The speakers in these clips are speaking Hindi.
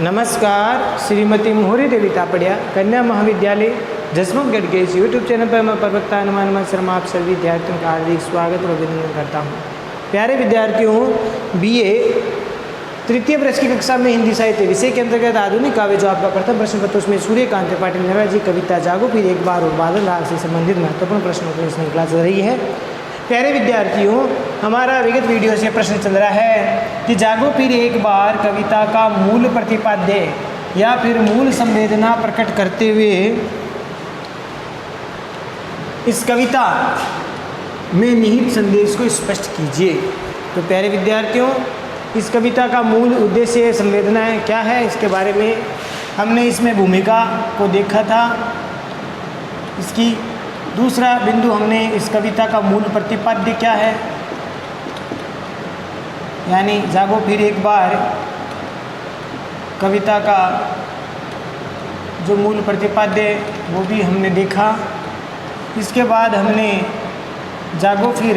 नमस्कार, श्रीमती मोहरी देवी तापड़िया कन्या महाविद्यालय जसवंतगढ़ के इस यूट्यूब चैनल पर मैं प्रवक्ता हनुमान शर्मा आप सभी विद्यार्थियों का हार्दिक स्वागत और अभिनंदन करता हूँ। प्यारे विद्यार्थियों, बीए तृतीय वर्ष की कक्षा में हिंदी साहित्य विषय के अंतर्गत आधुनिक काव्य जो आपका प्रथम प्रश्न पत्र उसमें सूर्यकांत त्रिपाठी नेहरा जी कविता जागो फिर एक बार और बादल राग से संबंधित महत्वपूर्ण प्रश्नों की श्रृंखला चल रही है। प्यारे विद्यार्थियों, हमारा विगत वीडियो से प्रश्न चल रहा है कि जागो फिर एक बार कविता का मूल प्रतिपाद्य या फिर मूल संवेदना प्रकट करते हुए इस कविता में निहित संदेश को स्पष्ट कीजिए। तो प्यारे विद्यार्थियों, इस कविता का मूल उद्देश्य संवेदनाएं क्या है, इसके बारे में हमने इसमें भूमिका को देखा था। इसकी दूसरा बिंदु हमने इस कविता का मूल प्रतिपाद्य क्या है, यानी जागो फिर एक बार कविता का जो मूल प्रतिपाद्य वो भी हमने देखा। इसके बाद हमने जागो फिर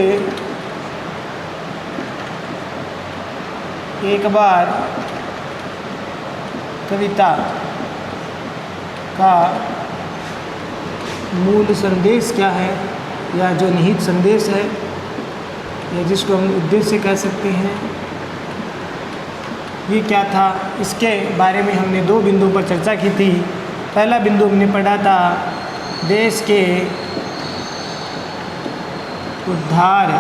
एक बार कविता का मूल संदेश क्या है या जो निहित संदेश है या जिसको हम उद्देश्य कह सकते हैं, ये क्या था, इसके बारे में हमने दो बिंदुओं पर चर्चा की थी। पहला बिंदु हमने पढ़ा था देश के उद्धार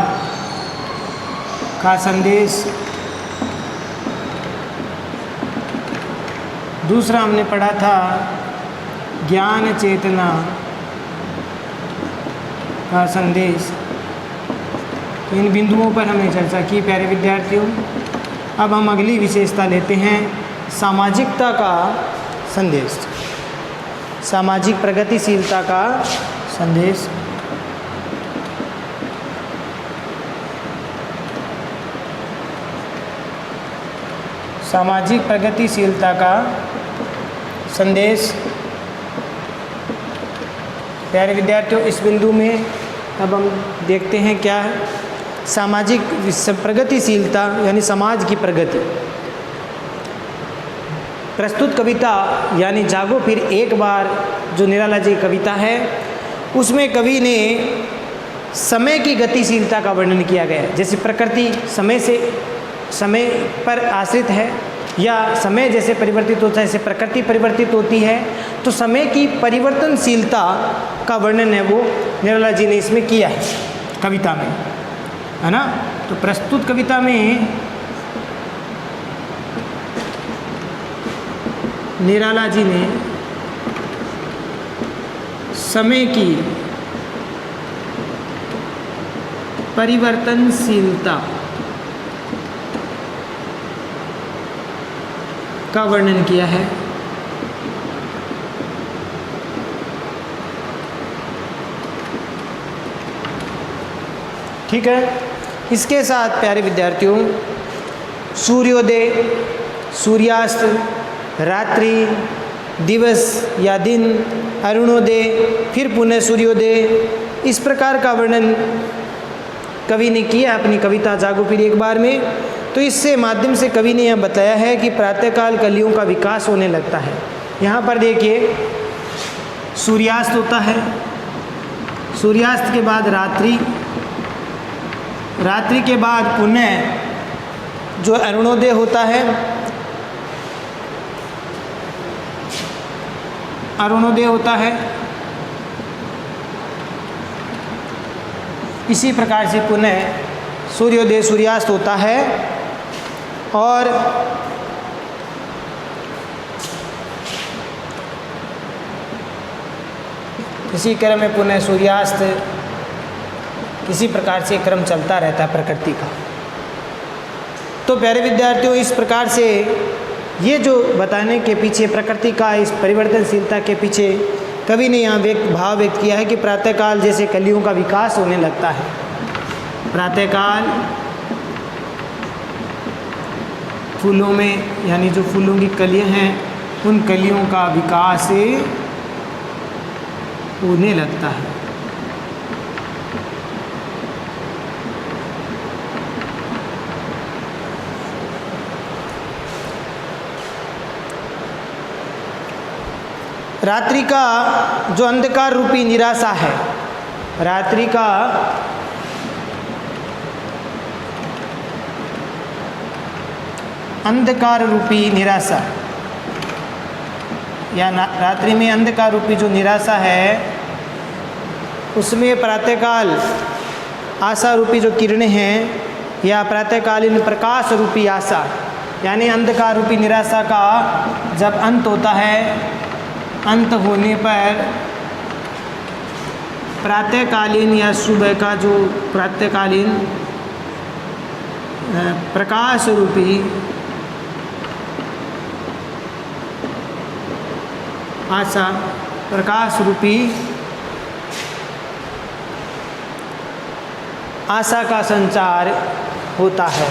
का संदेश। दूसरा हमने पढ़ा था ज्ञान चेतना का संदेश। इन बिंदुओं पर हमने चर्चा की। प्यारे विद्यार्थियों, अब हम अगली विशेषता लेते हैं सामाजिकता का संदेश, सामाजिक प्रगतिशीलता का संदेश। सामाजिक प्रगतिशीलता का संदेश। प्यारे विद्यार्थियों, इस बिंदु में अब हम देखते हैं क्या है सामाजिक प्रगतिशीलता यानी समाज की प्रगति। प्रस्तुत कविता यानी जागो फिर एक बार जो निराला जी कविता है उसमें कवि ने समय की गतिशीलता का वर्णन किया गया है। जैसे प्रकृति समय पर आश्रित है या समय जैसे परिवर्तित होता है, जैसे प्रकृति परिवर्तित होती है, तो समय की परिवर्तनशीलता का वर्णन है वो निराला जी ने इसमें किया है कविता में, है ना। तो प्रस्तुत कविता में निराला जी ने समय की परिवर्तनशीलता का वर्णन किया है। ठीक है। इसके साथ प्यारे विद्यार्थियों, सूर्योदय, सूर्यास्त, रात्रि, दिवस या दिन, अरुणोदय, फिर पुनः सूर्योदय, इस प्रकार का वर्णन कवि ने किया अपनी कविता जागो फिर एक बार में। तो इससे माध्यम से कवि ने यह बताया है कि प्रातःकाल कलियों का विकास होने लगता है। यहाँ पर देखिए, सूर्यास्त होता है, सूर्यास्त के बाद रात्रि, रात्रि के बाद पुनः जो अरुणोदय होता है, अरुणोदय होता है। इसी प्रकार से पुनः सूर्योदय सूर्यास्त होता है और इसी क्रम में पुनः सूर्यास्त, इसी प्रकार से क्रम चलता रहता है प्रकृति का। तो प्यारे विद्यार्थियों, इस प्रकार से ये जो बताने के पीछे प्रकृति का इस परिवर्तनशीलता के पीछे कवि ने यहाँ भाव व्यक्त किया है कि प्रातःकाल जैसे कलियों का विकास होने लगता है। प्रातःकाल फूलों में यानी जो फूलों की कलियाँ हैं उन कलियों का विकास होने लगता है। रात्रि का जो अंधकार रूपी निराशा है, रात्रि का अंधकार रूपी निराशा या रात्रि में अंधकार रूपी जो निराशा है, उसमें प्रातःकाल आशा रूपी जो किरणें हैं या प्रातःकालीन प्रकाश रूपी आशा, यानी अंधकार रूपी निराशा का जब अंत होता है, अंत होने पर प्रातःकालीन या सुबह का जो प्रातःकालीन प्रकाश रूपी आशा, प्रकाश रूपी आशा का संचार होता है।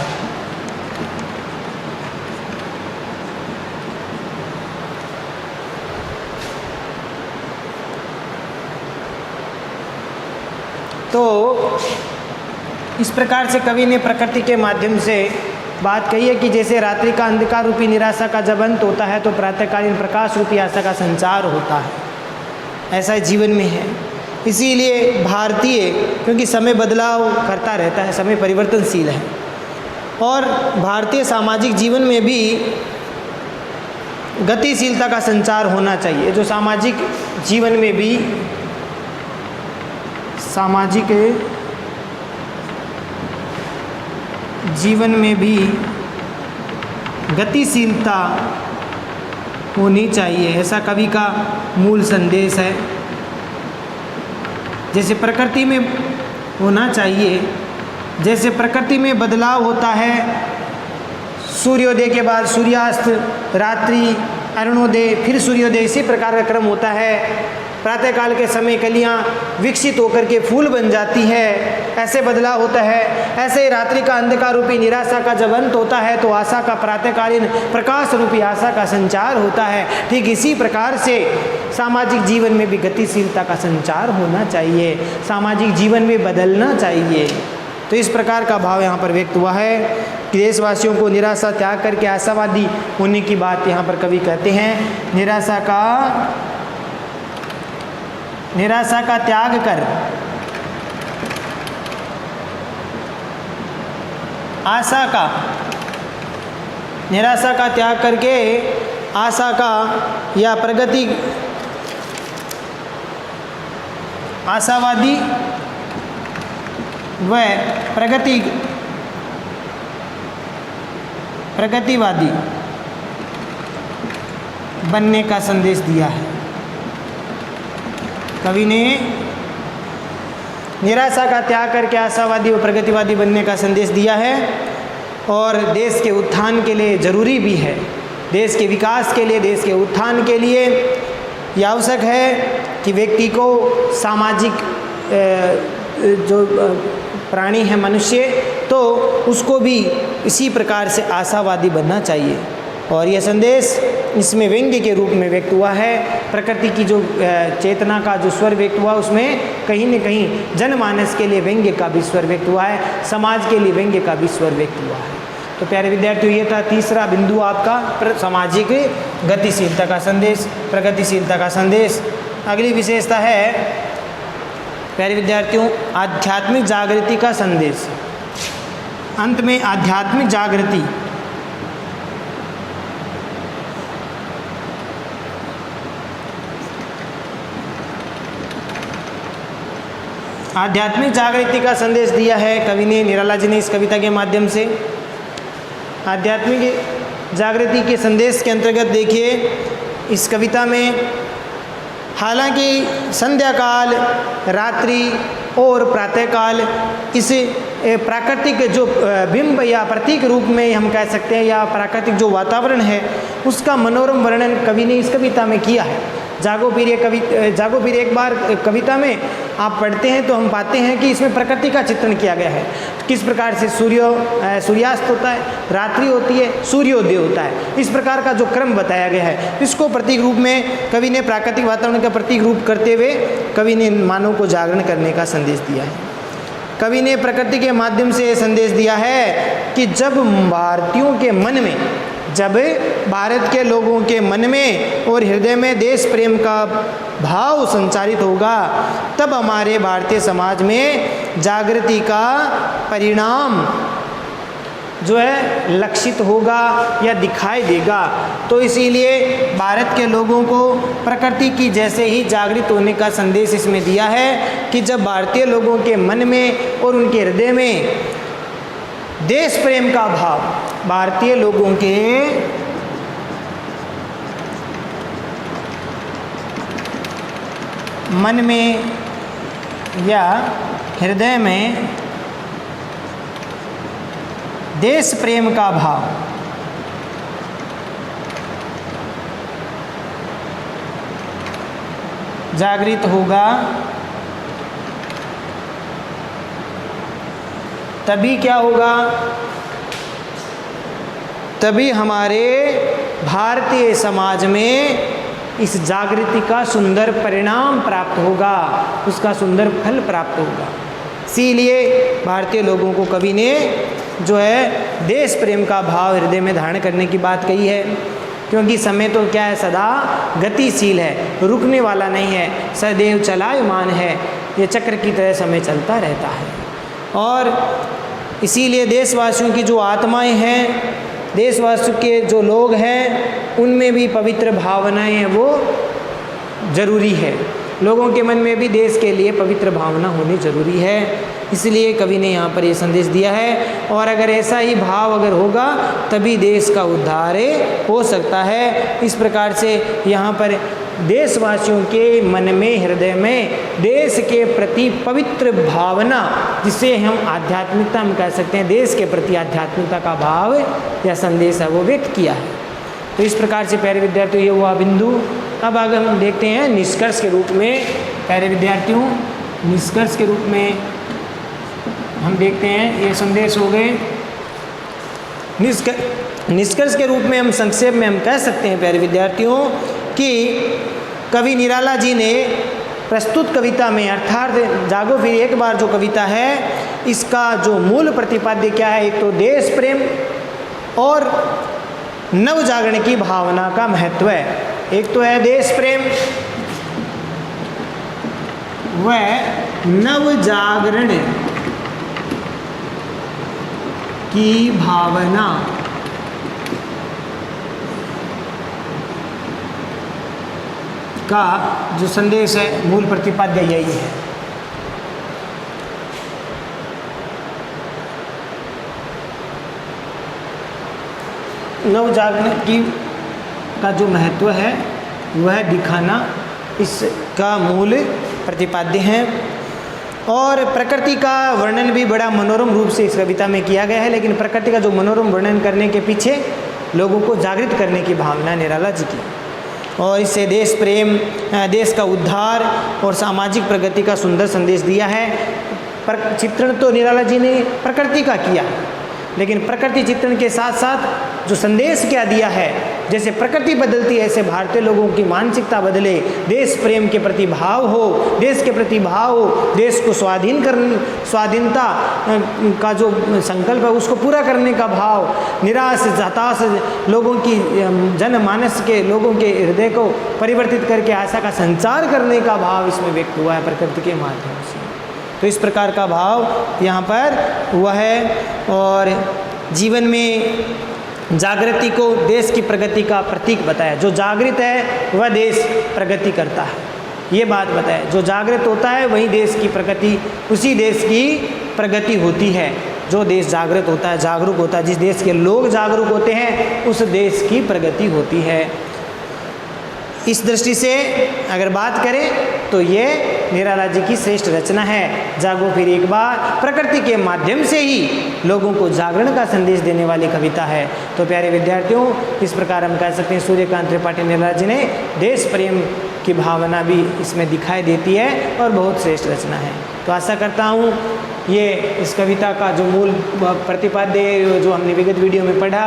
तो इस प्रकार से कवि ने प्रकृति के माध्यम से बात कही है कि जैसे रात्रि का अंधकार रूपी निराशा का जब अंत होता है तो प्रातःकालीन प्रकाश रूपी आशा का संचार होता है, ऐसा जीवन में है। इसीलिए भारतीय, क्योंकि समय बदलाव करता रहता है, समय परिवर्तनशील है, और भारतीय सामाजिक जीवन में भी गतिशीलता का संचार होना चाहिए। जो सामाजिक जीवन में भी गतिशीलता होनी चाहिए, ऐसा कवि का मूल संदेश है। जैसे प्रकृति में होना चाहिए, जैसे प्रकृति में बदलाव होता है, सूर्योदय के बाद सूर्यास्त, रात्रि, अरुणोदय, फिर सूर्योदय, इसी प्रकार का क्रम होता है। प्रातःकाल के समय कलियां विकसित होकर के फूल बन जाती है, ऐसे बदलाव होता है। ऐसे ही रात्रि का अंधकार रूपी निराशा का जब अंत होता है तो आशा का प्रातःकालीन प्रकाश रूपी आशा का संचार होता है। ठीक इसी प्रकार से सामाजिक जीवन में भी गतिशीलता का संचार होना चाहिए, सामाजिक जीवन में बदलना चाहिए। तो इस प्रकार का भाव यहाँ पर व्यक्त हुआ है कि देशवासियों को निराशा त्याग करके आशावादी होने की बात यहाँ पर कवि कहते हैं। निराशा का त्याग कर निराशा का त्याग करके आशा का या प्रगति, आशावादी व प्रगतिवादी बनने का संदेश दिया है। कवि ने निराशा का त्याग करके आशावादी व प्रगतिवादी बनने का संदेश दिया है, और देश के उत्थान के लिए जरूरी भी है, देश के विकास के लिए, देश के उत्थान के लिए यह आवश्यक है कि व्यक्ति को सामाजिक जो प्राणी है मनुष्य, तो उसको भी इसी प्रकार से आशावादी बनना चाहिए। और यह संदेश इसमें व्यंग्य के रूप में व्यक्त हुआ है। प्रकृति की जो चेतना का जो स्वर व्यक्त हुआ, उसमें कहीं न कहीं जनमानस के लिए व्यंग्य का भी स्वर व्यक्त हुआ है, समाज के लिए व्यंग्य का भी स्वर व्यक्त हुआ है। तो प्यारे विद्यार्थियों, ये था तीसरा बिंदु आपका सामाजिक गतिशीलता का संदेश, प्रगतिशीलता का संदेश। अगली विशेषता है प्यारे विद्यार्थियों आध्यात्मिक जागृति का संदेश। अंत में आध्यात्मिक जागृति, आध्यात्मिक जागृति का संदेश दिया है कवि ने, निराला जी ने इस कविता के माध्यम से। आध्यात्मिक जागृति के संदेश के अंतर्गत देखिए इस कविता में, हालांकि संध्या काल, रात्रि और प्रातःकाल इस प्राकृतिक जो बिंब या प्रतीक रूप में हम कह सकते हैं, या प्राकृतिक जो वातावरण है उसका मनोरम वर्णन कवि ने इस कविता में किया है। जागो पीर एक बार कविता में आप पढ़ते हैं तो हम पाते हैं कि इसमें प्रकृति का चित्रण किया गया है। किस प्रकार से सूर्यास्त होता है, रात्रि होती है, सूर्योदय होता है, इस प्रकार का जो क्रम बताया गया है, इसको प्रतीक रूप में कवि ने प्राकृतिक वातावरण का प्रतीक रूप करते हुए कवि ने मानव को जागरण करने का संदेश दिया है। कवि ने प्रकृति के माध्यम से संदेश दिया है कि जब भारतीयों के मन में जब भारत के लोगों के मन में और हृदय में देश प्रेम का भाव संचारित होगा, तब हमारे भारतीय समाज में जागृति का परिणाम जो है लक्षित होगा या दिखाई देगा। तो इसीलिए भारत के लोगों को प्रकृति की जैसे ही जागृत होने का संदेश इसमें दिया है कि जब भारतीय लोगों के मन में और उनके हृदय में देश प्रेम का भाव, भारतीय लोगों के मन में या हृदय में देश प्रेम का भाव जागृत होगा, तभी क्या होगा, तभी हमारे भारतीय समाज में इस जागृति का सुंदर परिणाम प्राप्त होगा, उसका सुंदर फल प्राप्त होगा। इसीलिए भारतीय लोगों को कवि ने जो है देश प्रेम का भाव हृदय में धारण करने की बात कही है, क्योंकि समय तो क्या है, सदा गतिशील है, रुकने वाला नहीं है, सदैव चलायमान है, ये चक्र की तरह समय चलता रहता है। और इसीलिए देशवासियों की जो आत्माएं हैं, देशवासियों के जो लोग हैं, उनमें भी पवित्र भावनाएं हैं वो ज़रूरी है। लोगों के मन में भी देश के लिए पवित्र भावना होनी ज़रूरी है। इसलिए कवि ने यहाँ पर ये संदेश दिया है, और अगर ऐसा ही भाव अगर होगा तभी देश का उद्धार हो सकता है। इस प्रकार से यहाँ पर देशवासियों के मन में, हृदय में देश के प्रति पवित्र भावना, जिसे हम आध्यात्मिकता हम कह सकते हैं, देश के प्रति आध्यात्मिकता का भाव या संदेश है वो व्यक्त किया है। तो इस प्रकार से प्यारे विद्यार्थियों ये हुआ बिंदु। अब आगे हम देखते हैं निष्कर्ष के रूप में। प्यारे विद्यार्थियों, निष्कर्ष के रूप में हम देखते हैं ये संदेश हो गए। निष्कर्ष के रूप में हम संक्षेप में हम कह सकते हैं प्यारे विद्यार्थियों कि कवि निराला जी ने प्रस्तुत कविता में, अर्थात जागो फिर एक बार जो कविता है, इसका जो मूल प्रतिपाद्य क्या है, एक तो देश प्रेम और नव जागरण की भावना का महत्व है। एक तो है देश प्रेम व नव जागरण की भावना का जो संदेश है, मूल प्रतिपाद्य यही है। नव जागरण की का जो महत्व है वह दिखाना इसका मूल प्रतिपाद्य है। और प्रकृति का वर्णन भी बड़ा मनोरम रूप से इस कविता में किया गया है, लेकिन प्रकृति का जो मनोरम वर्णन करने के पीछे लोगों को जागृत करने की भावना निराला जी की, और इससे देश प्रेम, देश का उद्धार और सामाजिक प्रगति का सुंदर संदेश दिया है। चित्रण तो निराला जी ने प्रकृति का किया, लेकिन प्रकृति चित्रण के साथ साथ जो संदेश क्या दिया है, जैसे प्रकृति बदलती है ऐसे भारतीय लोगों की मानसिकता बदले, देश प्रेम के प्रति भाव हो, देश के प्रति भाव हो, देश को स्वाधीनता का जो संकल्प है उसको पूरा करने का भाव, निराश हताश लोगों की जनमानस के लोगों के हृदय को परिवर्तित करके आशा का संचार करने का भाव इसमें व्यक्त हुआ है प्रकृति के माध्यम से। तो इस प्रकार का भाव यहाँ पर हुआ है, और जीवन में जागृति को देश की प्रगति का प्रतीक बताया। जो जागृत है वह देश प्रगति करता है, ये बात बताया। जो जागृत होता है वही देश की प्रगति, उसी देश की प्रगति होती है। जो देश जागृत होता है, जागरूक होता है, जिस देश के लोग जागरूक होते हैं उस देश की प्रगति होती है। इस दृष्टि से अगर बात करें तो ये निराला जी की श्रेष्ठ रचना है। जागो फिर एक बार प्रकृति के माध्यम से ही लोगों को जागरण का संदेश देने वाली कविता है। तो प्यारे विद्यार्थियों, इस प्रकार हम कह सकते हैं सूर्यकांत त्रिपाठी निराला जी ने देश प्रेम की भावना भी इसमें दिखाई देती है और बहुत श्रेष्ठ रचना है। तो आशा करता हूँ ये इस कविता का जो मूल प्रतिपाद्य जो हमने विगत वीडियो में पढ़ा,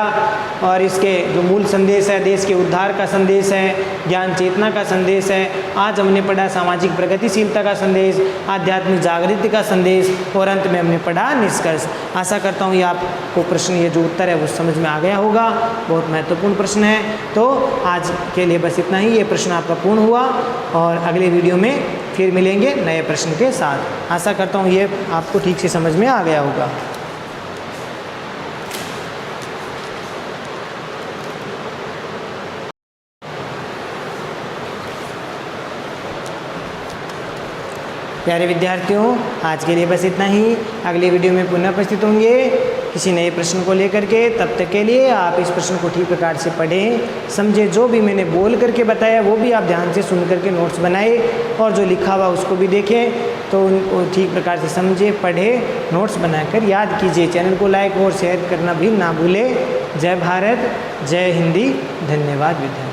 और इसके जो मूल संदेश है, देश के उद्धार का संदेश है, ज्ञान चेतना का संदेश है। आज हमने पढ़ा सामाजिक प्रगतिशीलता का संदेश, आध्यात्मिक जागृति का संदेश, और अंत में हमने पढ़ा निष्कर्ष। आशा करता हूँ ये आपको प्रश्न, ये जो उत्तर है वो समझ में आ गया होगा। बहुत महत्वपूर्ण प्रश्न है। तो आज के लिए बस इतना ही। ये प्रश्न आपका पूर्ण हुआ और अगले वीडियो में फिर मिलेंगे नए प्रश्न के साथ। आशा करता हूँ ये आपको ठीक से समझ में आ गया होगा। प्यारे विद्यार्थियों, आज के लिए बस इतना ही। अगले वीडियो में पुनः उपस्थित होंगे किसी नए प्रश्न को लेकर के। तब तक के लिए आप इस प्रश्न को ठीक प्रकार से पढ़ें, समझें। जो भी मैंने बोल करके बताया वो भी आप ध्यान से सुन करके नोट्स बनाए, और जो लिखा हुआ उसको भी देखें, तो उनको ठीक प्रकार से समझें, पढ़ें, नोट्स बनाकर याद कीजिए। चैनल को लाइक और शेयर करना भी ना भूलें। जय भारत, जय हिंदी। धन्यवाद विद्यार्थी।